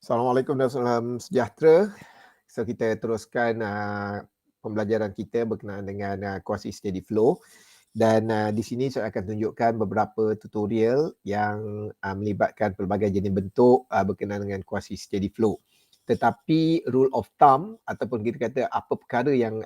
Assalamualaikum dan salam sejahtera. So kita teruskan pembelajaran kita berkenaan dengan kuasi steady flow dan di sini saya akan tunjukkan beberapa tutorial yang melibatkan pelbagai jenis bentuk berkenaan dengan kuasi steady flow. Tetapi rule of thumb ataupun kita kata apa perkara yang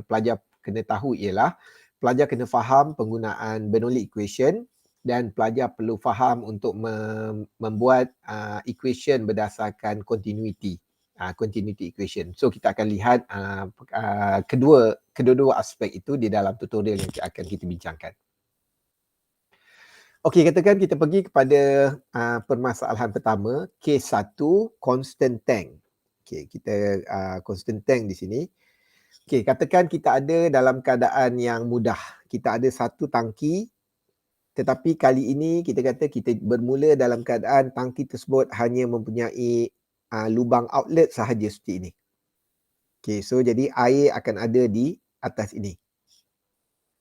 pelajar kena tahu ialah pelajar kena faham penggunaan Bernoulli equation dan pelajar perlu faham untuk membuat equation berdasarkan continuity equation. So kita akan lihat kedua-dua aspek itu di dalam tutorial yang akan kita bincangkan. Okey, katakan kita pergi kepada permasalahan pertama, kes 1, constant tank. Okey, kita constant tank di sini. Okey, katakan kita ada dalam keadaan yang mudah. Kita ada satu tangki, tetapi kali ini kita kata kita bermula dalam keadaan tangki tersebut hanya mempunyai lubang outlet sahaja seperti ini. Okey, so jadi air akan ada di atas ini.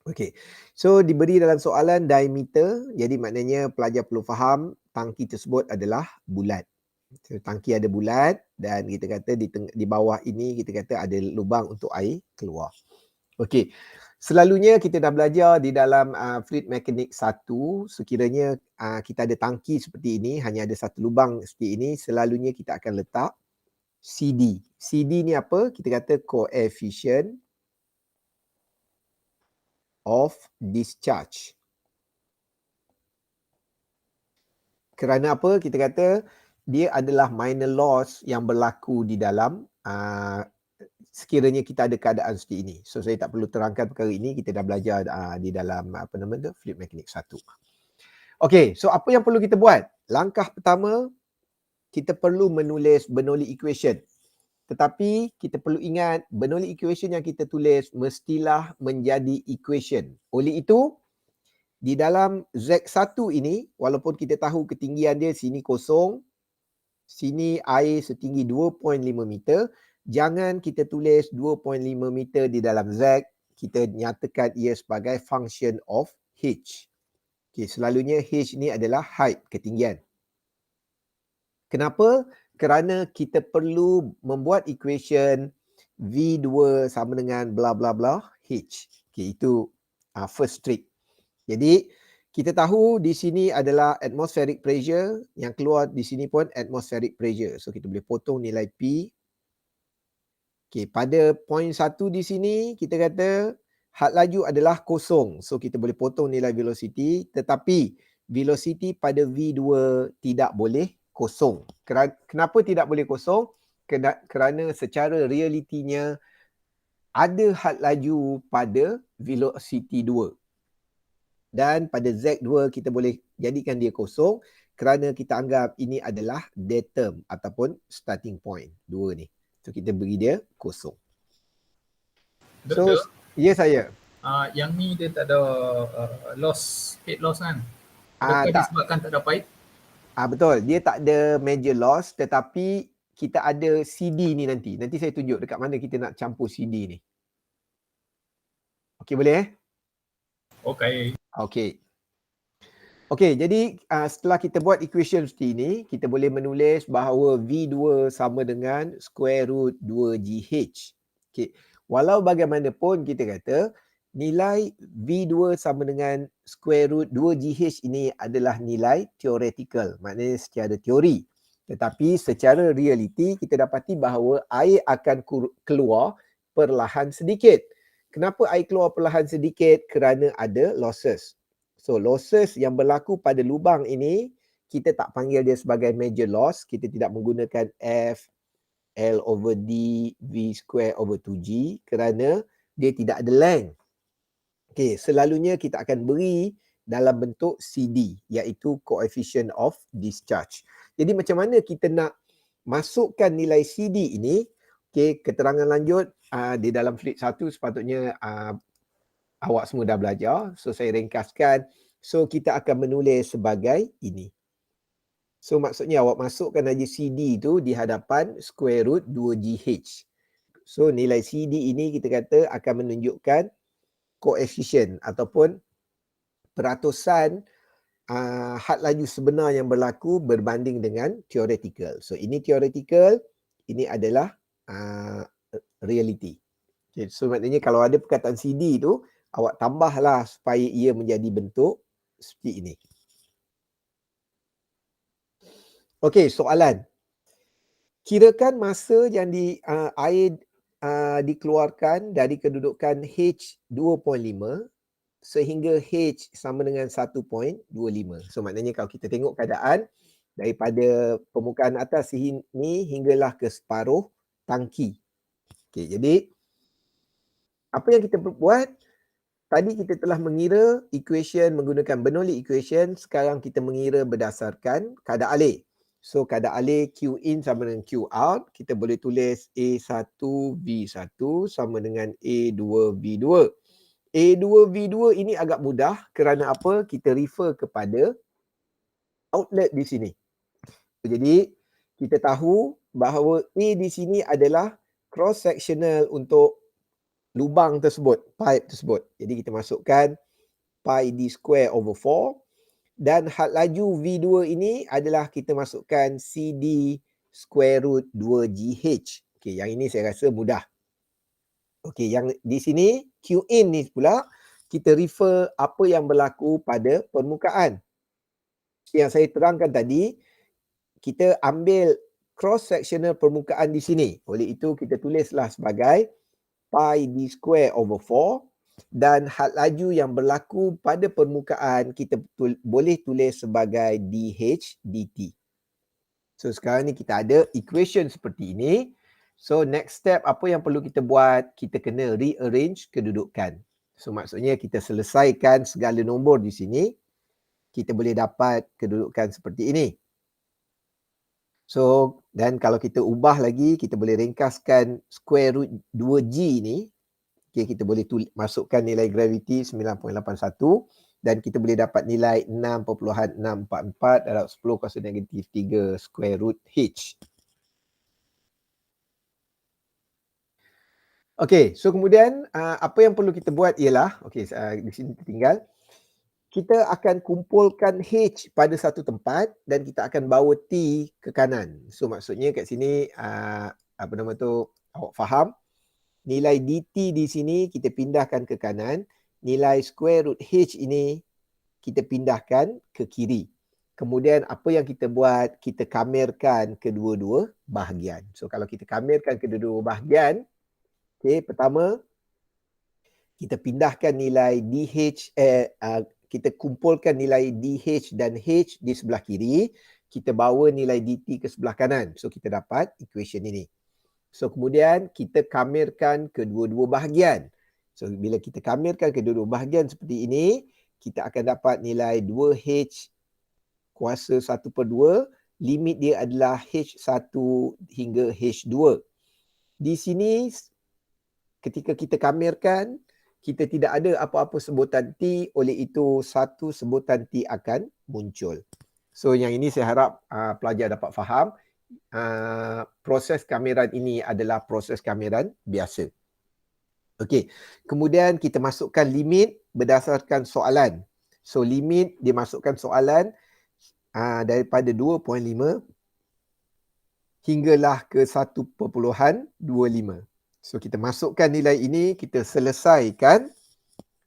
Okey, so diberi dalam soalan diameter, jadi maknanya pelajar perlu faham tangki tersebut adalah bulat. So, tangki ada bulat dan kita kata di bawah ini kita kata ada lubang untuk air keluar. Okey, selalunya kita dah belajar di dalam fluid mekanik 1, sekiranya kita ada tangki seperti ini, hanya ada satu lubang seperti ini, selalunya kita akan letak CD. CD ni apa? Kita kata coefficient of discharge. Kerana apa? Kita kata dia adalah minor loss yang berlaku di dalam sekiranya kita ada keadaan seperti ini. So saya tak perlu terangkan perkara ini, kita dah belajar di dalam fluid mekanik 1. Okey, so apa yang perlu kita buat? Langkah pertama, kita perlu menulis Bernoulli equation. Tetapi kita perlu ingat Bernoulli equation yang kita tulis mestilah menjadi equation. Oleh itu, di dalam Z1 ini, walaupun kita tahu ketinggian dia sini kosong, sini air setinggi 2.5 meter, jangan kita tulis 2.5 meter di dalam Z, kita nyatakan ia sebagai function of H. Okay, selalunya H ni adalah height, ketinggian. Kenapa? Kerana kita perlu membuat equation V2 sama dengan bla bla bla H. Okay, itu first trick. Jadi, kita tahu di sini adalah atmospheric pressure, yang keluar di sini pun atmospheric pressure. So, kita boleh potong nilai P. Okay, pada point 1 di sini, kita kata had laju adalah kosong. So, kita boleh potong nilai velocity, tetapi velocity pada V2 tidak boleh kosong. Kenapa tidak boleh kosong? Kerana secara realitinya ada had laju pada velocity 2. Dan pada Z2 kita boleh jadikan dia kosong kerana kita anggap ini adalah datum ataupun starting point. Dua ni. So kita beri dia kosong. Doktor, So, ya saya. yang ni dia tak ada loss, head loss kan? Adakah Tak. disebabkan tak ada pipe? Betul. Dia tak ada major loss, tetapi kita ada CD ni nanti. Nanti saya tunjuk dekat mana kita nak campur CD ni. Okey, boleh Okey. Okey. Okey, jadi setelah kita buat equation seperti ini, kita boleh menulis bahawa V2 sama dengan square root 2GH. Okey, walau bagaimanapun kita kata nilai V2 sama dengan square root 2GH ini adalah nilai theoretical, maknanya secara teori. Tetapi secara realiti kita dapati bahawa air akan keluar perlahan sedikit. Kenapa air keluar perlahan sedikit? Kerana ada losses. So losses yang berlaku pada lubang ini, kita tak panggil dia sebagai major loss. Kita tidak menggunakan F, L over D, V square over 2G kerana dia tidak ada length. Okay, selalunya kita akan beri dalam bentuk CD, iaitu coefficient of discharge. Jadi macam mana kita nak masukkan nilai CD ini? Okay, keterangan lanjut di dalam fluid 1 sepatutnya awak semua dah belajar. So saya ringkaskan. So kita akan menulis sebagai ini. So maksudnya awak masukkan aja CD tu di hadapan square root 2GH. So nilai CD ini kita kata akan menunjukkan koefisien ataupun peratusan had laju sebenar yang berlaku berbanding dengan theoretical. So ini theoretical, ini adalah reality. Okay, so maknanya kalau ada perkataan CD tu, awak tambahlah supaya ia menjadi bentuk seperti ini. Okey, soalan. Kirakan masa yang air dikeluarkan dari kedudukan H2.5 sehingga H sama dengan 1.25. So maknanya kalau kita tengok keadaan daripada permukaan atas sini hinggalah ke separuh tangki. Okey, jadi apa yang kita buat? Tadi kita telah mengira equation menggunakan Bernoulli equation, sekarang kita mengira berdasarkan kadar alih. So kadar alih Q in sama dengan Q out, kita boleh tulis A1 V1 sama dengan A2 V2. A2V2 ini agak mudah kerana apa? Kita refer kepada outlet di sini. Jadi kita tahu bahawa A di sini adalah cross sectional untuk lubang tersebut, pipe tersebut. Jadi kita masukkan pi d square over 4 dan had laju V2 ini adalah kita masukkan CD square root 2GH. Okey, yang ini saya rasa mudah. Okey, yang di sini Q in ni pula kita refer apa yang berlaku pada permukaan. Yang saya terangkan tadi, kita ambil cross sectional permukaan di sini. Oleh itu kita tulislah sebagai pi d square over 4 dan had laju yang berlaku pada permukaan kita boleh tulis sebagai dH dt. So sekarang ni kita ada equation seperti ini. So next step apa yang perlu kita buat? Kita kena rearrange kedudukan. So maksudnya kita selesaikan segala nombor di sini. Kita boleh dapat kedudukan seperti ini. So dan kalau kita ubah lagi, kita boleh ringkaskan square root 2G ni. Okay, kita boleh masukkan nilai gravity 9.81 dan kita boleh dapat nilai 6.644 darab 10 kuasa negatif 3 square root H. Okey, so kemudian apa yang perlu kita buat ialah, okey, di sini tertinggal, kita akan kumpulkan H pada satu tempat dan kita akan bawa T ke kanan. So maksudnya kat sini apa nama tu, awak faham, nilai dt di sini kita pindahkan ke kanan, nilai square root H ini kita pindahkan ke kiri. Kemudian apa yang kita buat, kita kamerkan kedua-dua bahagian. So kalau kita kamerkan kedua-dua bahagian, okay, pertama kita pindahkan nilai DH, kita kumpulkan nilai DH dan H di sebelah kiri, kita bawa nilai DT ke sebelah kanan. So kita dapat equation ini. So kemudian kita kamerkan kedua-dua bahagian. So bila kita kamerkan kedua-dua bahagian seperti ini, kita akan dapat nilai 2H kuasa 1/2, limit dia adalah H1 hingga H2. Di sini ketika kita kamerkan, kita tidak ada apa-apa sebutan T, oleh itu satu sebutan T akan muncul. So yang ini saya harap pelajar dapat faham. Proses kameran ini adalah proses kameran biasa. Okey, kemudian kita masukkan limit berdasarkan soalan. So limit dimasukkan soalan daripada 2.5 hinggalah ke 1.25. So kita masukkan nilai ini, kita selesaikan.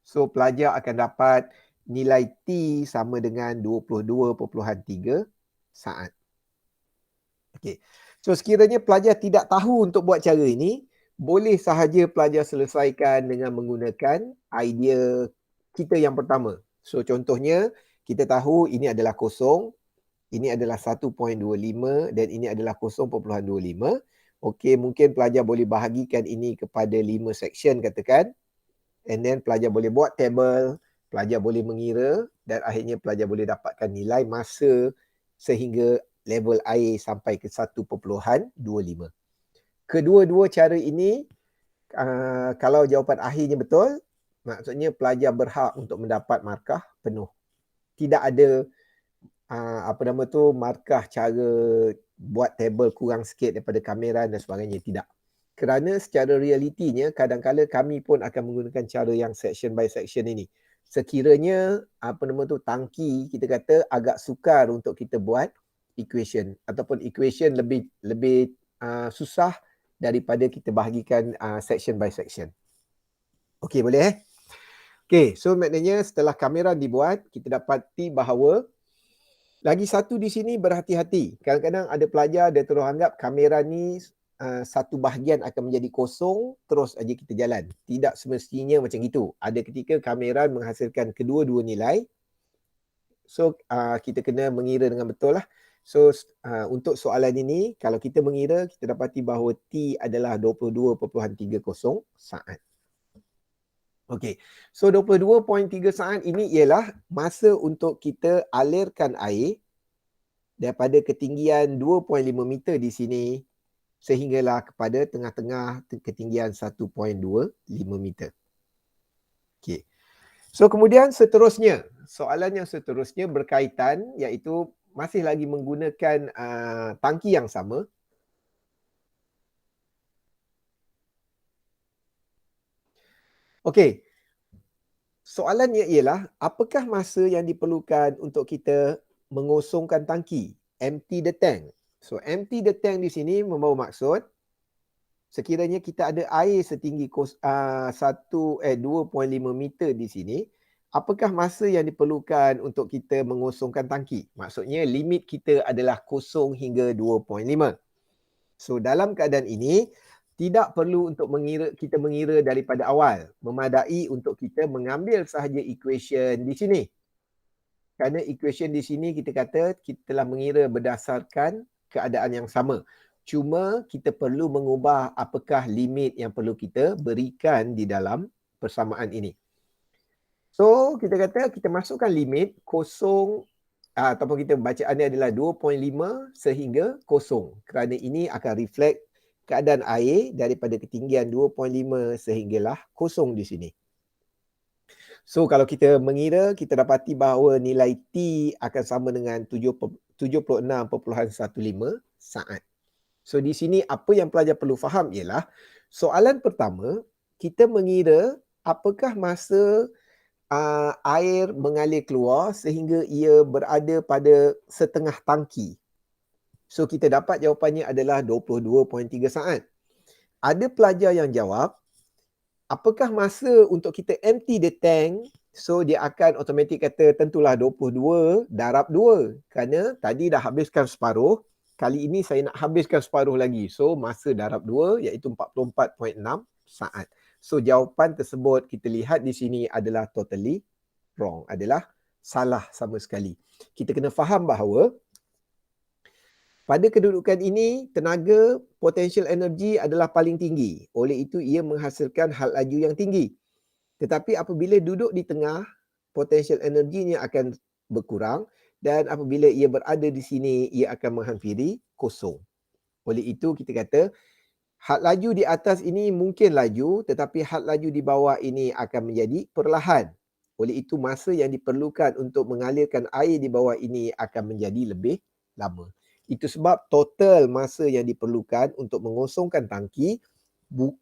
So pelajar akan dapat nilai T sama dengan 22.3 saat. Okey. So sekiranya pelajar tidak tahu untuk buat cara ini, boleh sahaja pelajar selesaikan dengan menggunakan idea kita yang pertama. So contohnya, kita tahu ini adalah kosong, ini adalah 1.25 dan ini adalah 0.25. Okey, mungkin pelajar boleh bahagikan ini kepada 5 section katakan. And then pelajar boleh buat table, pelajar boleh mengira dan akhirnya pelajar boleh dapatkan nilai masa sehingga level air sampai ke 1.25. Kedua-dua cara ini, kalau jawapan akhirnya betul, maksudnya pelajar berhak untuk mendapat markah penuh. Tidak ada markah cara buat table kurang sikit daripada kamera dan sebagainya, tidak. Kerana secara realitinya kadang-kadang kami pun akan menggunakan cara yang section by section ini. sekiranya tangki kita kata agak sukar untuk kita buat equation ataupun equation lebih susah daripada kita bahagikan section by section. Okey, boleh Okey, so maknanya setelah kamera dibuat, kita dapati bahawa lagi satu di sini berhati-hati. Kadang-kadang ada pelajar dia terus anggap kamera ni satu bahagian akan menjadi kosong, terus aja kita jalan. Tidak semestinya macam itu. Ada ketika kamera menghasilkan kedua-dua nilai. So kita kena mengira dengan betul lah. So untuk soalan ini, kalau kita mengira, kita dapati bahawa T adalah 22.30 saat. Okey, so 22.3 saat ini ialah masa untuk kita alirkan air daripada ketinggian 2.5 meter di sini sehinggalah kepada tengah-tengah ketinggian 1.25 meter. Okey. So kemudian seterusnya, soalan yang seterusnya berkaitan iaitu masih lagi menggunakan tangki yang sama. Okey. Soalannya ialah apakah masa yang diperlukan untuk kita mengosongkan tangki, empty the tank. So empty the tank di sini membawa maksud sekiranya kita ada air setinggi 2.5 meter di sini, apakah masa yang diperlukan untuk kita mengosongkan tangki? Maksudnya limit kita adalah kosong hingga 2.5. So dalam keadaan ini tidak perlu untuk kita mengira daripada awal. Memadai untuk kita mengambil sahaja equation di sini. Kerana equation di sini kita kata kita telah mengira berdasarkan keadaan yang sama. Cuma kita perlu mengubah apakah limit yang perlu kita berikan di dalam persamaan ini. So kita kata kita masukkan limit kosong ataupun kita bacaannya adalah 2.5 sehingga kosong. Kerana ini akan reflect keadaan air daripada ketinggian 2.5 sehinggalah kosong di sini. So kalau kita mengira, kita dapati bahawa nilai T akan sama dengan 76.15 saat. So di sini apa yang pelajar perlu faham ialah soalan pertama, kita mengira apakah masa air mengalir keluar sehingga ia berada pada setengah tangki. So kita dapat jawapannya adalah 22.3 saat. Ada pelajar yang jawab, apakah masa untuk kita empty the tank? So dia akan automatik kata tentulah 22 darab 2. Kerana tadi dah habiskan separuh, kali ini saya nak habiskan separuh lagi. So masa darab 2 iaitu 44.6 saat. So jawapan tersebut kita lihat di sini adalah totally wrong, adalah salah sama sekali. Kita kena faham bahawa pada kedudukan ini, tenaga potential energy adalah paling tinggi. Oleh itu, ia menghasilkan hal laju yang tinggi. Tetapi apabila duduk di tengah, potential energinya akan berkurang dan apabila ia berada di sini, ia akan menghampiri kosong. Oleh itu, kita kata, had laju di atas ini mungkin laju, tetapi had laju di bawah ini akan menjadi perlahan. Oleh itu, masa yang diperlukan untuk mengalirkan air di bawah ini akan menjadi lebih lama. Itu sebab total masa yang diperlukan untuk mengosongkan tangki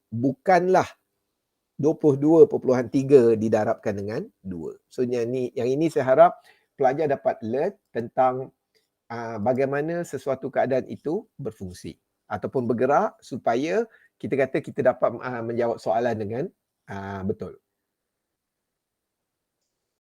bukanlah 22.3 didarabkan dengan 2. So yang ini saya harap pelajar dapat learn tentang bagaimana sesuatu keadaan itu berfungsi ataupun bergerak supaya kita kata kita dapat menjawab soalan dengan betul.